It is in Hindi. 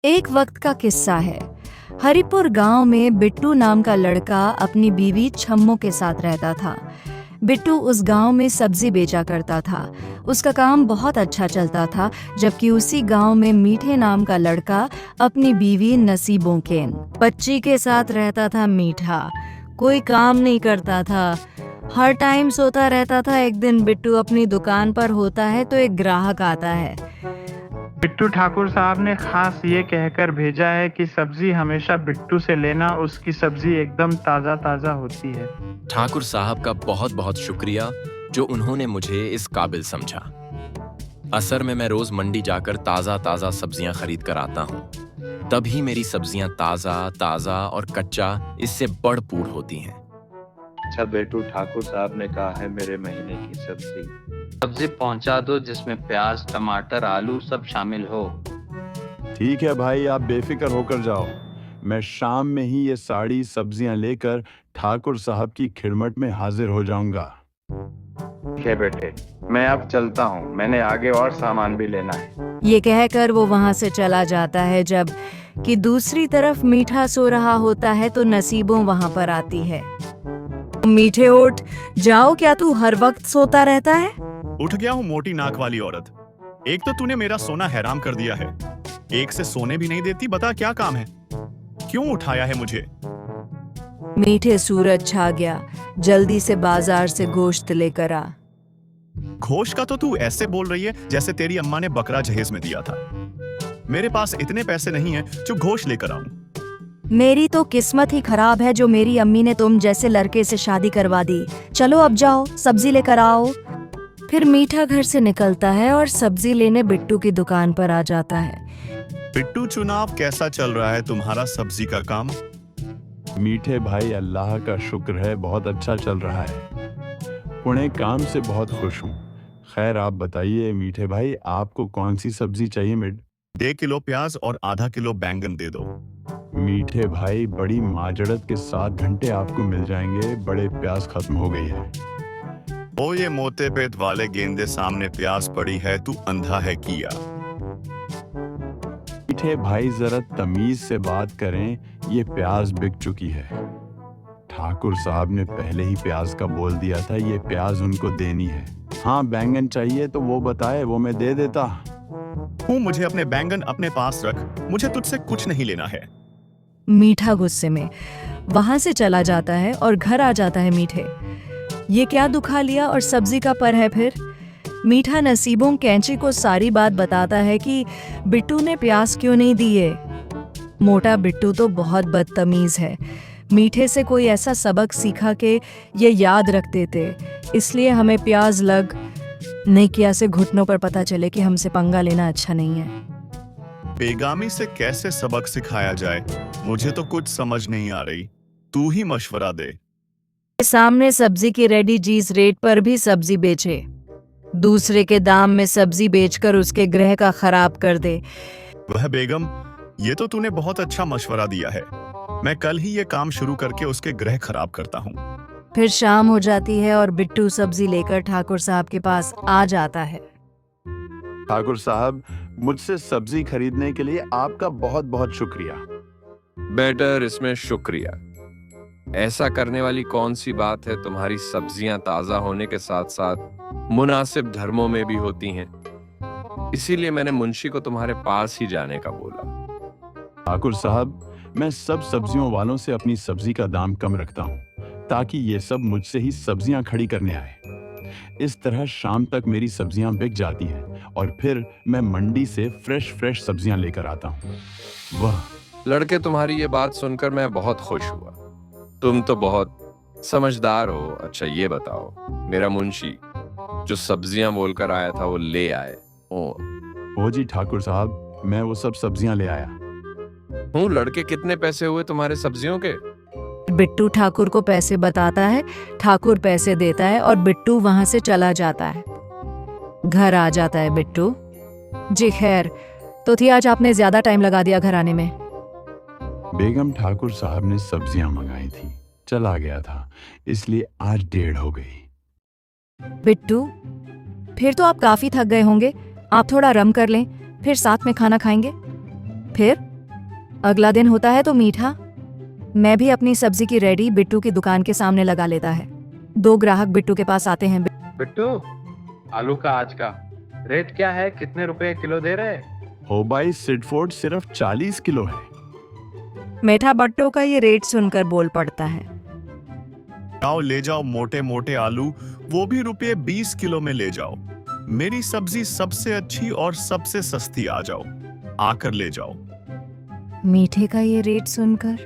एक वक्त का किस्सा है। हरिपुर गांव में बिट्टू नाम का लड़का अपनी बीवी छम्मो के साथ रहता था। बिट्टू उस गांव में सब्जी बेचा करता था। उसका काम बहुत अच्छा चलता था, जबकि उसी गांव में मीठे नाम का लड़का अपनी बीवी नसीबों के बच्ची के साथ रहता था। मीठा कोई काम नहीं करता था, हर टाइम सोता रहता था। एक दिन बिट्टू अपनी दुकान पर होता है तो एक ग्राहक आता है। बिट्टू ठाकुर साहब ने खास ये कहकर भेजा है कि सब्जी हमेशा बिट्टू से लेना, उसकी सब्जी एकदम ताज़ा ताज़ा होती है। ठाकुर साहब का बहुत बहुत शुक्रिया जो उन्होंने मुझे इस काबिल समझा। असल में मैं रोज मंडी जाकर ताज़ा ताज़ा सब्जियां खरीद कर आता हूँ, तभी मेरी सब्जियां ताज़ा और कच्चा इससे भरपूर होती हैं। अच्छा बिट्टू ठाकुर साहब ने कहा है मेरे महीने की सब्जी पहुंचा दो जिसमें प्याज, टमाटर, आलू सब शामिल हो। ठीक है भाई, आप बेफिक्र होकर जाओ। मैं शाम में ही ये सारी सब्जियां लेकर ठाकुर साहब की खिड़मट में हाजिर हो जाऊंगा। ठीक है बेटे, मैं अब चलता हूँ, मैंने आगे और सामान भी लेना है। ये कहकर वो वहां से चला जाता है। जब कि दूसरी तरफ मीठा सो रहा होता है तो नसीबों वहां पर आती है। मीठे उठ जाओ, क्या तू हर वक्त सोता रहता है? उठ गया हूँ मोटी नाक वाली औरत। एक तो तूने मेरा सोना हैराम कर दिया है, एक से सोने भी नहीं देती। बता क्या काम है, क्यों उठाया है मुझे? मीठे सूरज छा गया, जल्दी से बाजार से गोश्त लेकर आ। घोष का तो तू ऐसे बोल रही है जैसे तेरी अम्मा ने बकरा जहेज में दिया था। मेरे पास इतने पैसे नहीं है जो घोष लेकर आऊं। मेरी तो किस्मत ही खराब है जो मेरी अम्मी ने तुम जैसे लड़के से शादी करवा दी। चलो अब जाओ, सब्जी लेकर आओ। फिर मीठा घर से निकलता है और सब्जी लेने बिट्टू की दुकान पर आ जाता है। बिट्टू, चुनाव कैसा चल रहा है तुम्हारा सब्जी का काम? मीठे भाई, अल्लाह का शुक्र है, बहुत अच्छा चल रहा है। पुणे काम से बहुत खुश हूँ। खैर आप बताइए मीठे भाई, आपको कौन सी सब्जी चाहिए? 1.5 किलो प्याज और आधा किलो बैंगन दे दो। मीठे भाई, बड़ी माजड़त के 7 घंटे आपको मिल जाएंगे, बड़े प्याज खत्म हो गई है। ओ ये मोटे पेट वाले गेंदे, सामने प्याज पड़ी है, तू अंधा है किया? मीठे भाई जरा तमीज से बात करें, ये प्याज बिक चुकी है। ठाकुर साहब ने पहले ही प्याज का बोल दिया था, ये प्याज उनको देनी है। हाँ, बैंगन चाहिए तो वो बताए, वो मैं दे देता हूँ। मुझे अपने बैंगन अपने पास रख, मुझे तुझसे कुछ नहीं लेना है। मीठा गुस्से में वहां से चला जाता है और घर आ जाता है। मीठे ये क्या दुखा लिया और सब्जी का पर है फिर? मीठा नसीबों कैंची को सारी बात बताता है कि बिट्टू ने प्याज क्यों नहीं दिए। मोटा बिट्टू तो बहुत बदतमीज है। मीठे से कोई ऐसा सबक सीखा कि ये याद रख देते, इसलिए हमें प्याज लग नहीं किया से घुटनों पर पता चले कि हमसे पंगा लेना अच्छा नहीं है। बेगामी से कैसे सबक सिखाया जाए, मुझे तो कुछ समझ नहीं आ रही, तू ही मशवरा दे। सामने सब्जी की रेडी चीज रेट पर भी सब्जी बेचे, दूसरे के दाम में सब्जी बेचकर उसके ग्रह का खराब कर दे। वह बेगम, ये तो तूने बहुत अच्छा मशवरा दिया है। मैं कल ही ये काम शुरू करके उसके ग्रह खराब करता हूँ। फिर शाम हो जाती है और बिट्टू सब्जी लेकर ठाकुर साहब के पास आ जाता है। ठाकुर साहब, मुझसे सब्जी खरीदने के लिए आपका बहुत बहुत शुक्रिया। बेटर इसमें शुक्रिया, ऐसा करने वाली कौन सी बात है? तुम्हारी सब्जियां ताजा होने के साथ साथ मुनासिब धर्मों में भी होती हैं, इसीलिए मैंने मुंशी को तुम्हारे पास ही जाने का बोला। ठाकुर साहब, मैं सब सब्जियों वालों से अपनी सब्जी का दाम कम रखता हूँ, ताकि ये सब मुझसे ही सब्जियां खड़ी करने आए। इस तरह शाम तक मेरी सब्जियां बिक जाती हैं और फिर मैं मंडी से फ्रेश सब्जियां लेकर आता हूँ। वाह लड़के, तुम्हारी ये बात सुनकर मैं बहुत खुश हुआ। तुम तो बहुत समझदार हो। अच्छा ये बताओ, मेरा मुंशी जो सब्जियां बोलकर आया था वो ले आए? ओ जी ठाकुर साहब, मैं वो सब सब्जियां ले आया हूँ। लड़के, कितने पैसे हुए तुम्हारे सब्जियों के? बिट्टू ठाकुर को पैसे बताता है, ठाकुर पैसे देता है और बिट्टू वहां से चला जाता है। घर आ जाता है बिट्टू। जी खैर, तो थी आज आपने ज्यादा टाइम लगा दिया घर आने में। बेगम, ठाकुर साहब ने सब्जियां मंगाई थी, चला गया था, इसलिए आज 1:30 हो गई। बिट्टू, फिर तो आप काफी थक गए होंगे, आप थोड़ा रम कर लें, फिर साथ में खाना खाएंगे। फिर अगला दिन होता है तो मीठा मैं भी अपनी सब्जी की रेडी बिट्टू की दुकान के सामने लगा लेता है। 2 ग्राहक बिट्टू के पास आते हैं। बिट्टू, आलू का आज का रेट क्या है? कितने रुपए किलो दे रहे? हो भाई, सिडफोर्ड सिर्फ 40 किलो है। मीठा बट्टू का ये रेट सुनकर बोल पड़ता है। आओ ले जाओ मोटे मोटे आलू, वो भी रुपये 20 किलो में ले जाओ। मेरी सब्जी सबसे अच्छी और सबसे सस्ती, आ जाओ, आकर ले जाओ। मीठे का ये रेट सुनकर